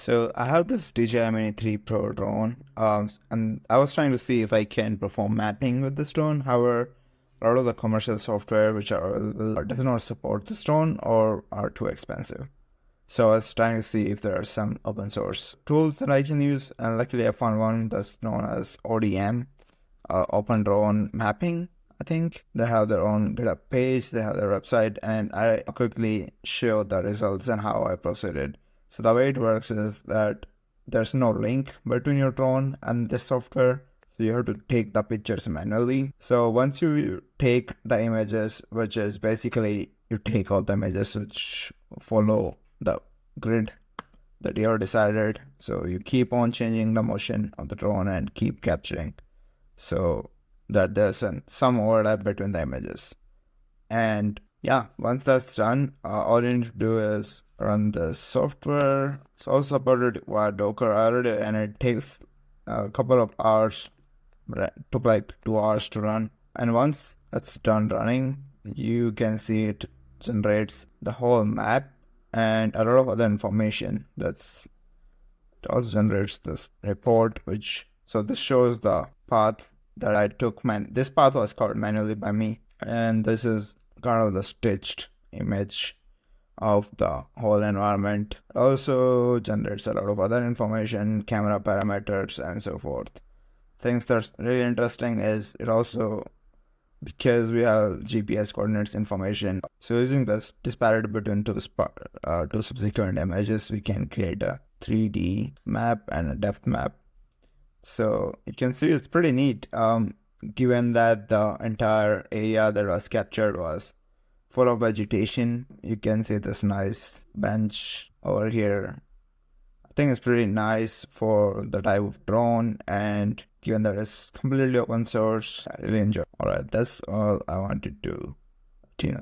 So I have this DJI Mini 3 Pro drone, and I was trying to see if I can perform mapping with this drone. However, a lot of the commercial software which are available does not support this drone or are too expensive. So I was trying to see if there are some open source tools that I can use, and luckily I found one that's known as ODM, Open Drone Mapping. I think they have their own GitHub page, they have their website, and I quickly show the results and how I proceeded. So the way it works is that there's no link between your drone and this software. So you have to take the pictures manually. So once you take the images, which is basically you take all the images which follow the grid that you have decided. So you keep on changing the motion of the drone and keep capturing, so that there's some overlap between the images. And yeah, once that's done, all you need to do is run the software. It's also supported via Docker. I already, and it takes a couple of hours. It took like 2 hours to run. And once it's done running, you can see it generates the whole map and a lot of other information. It also generates this report, so this shows the path that I took. This path was covered manually by me, and this is kind of the stitched image of the whole environment. It also generates a lot of other information, camera parameters, and so forth. Things that's really interesting is it also, because we have GPS coordinates information, so using this disparity between two subsequent images, we can create a 3D map and a depth map. So you can see it's pretty neat, given that the entire area that was captured was full of vegetation. You can see this nice bench over here. I think it's pretty nice for the type of drone, and given that it's completely open source, I really enjoy it. Alright, that's all I wanted to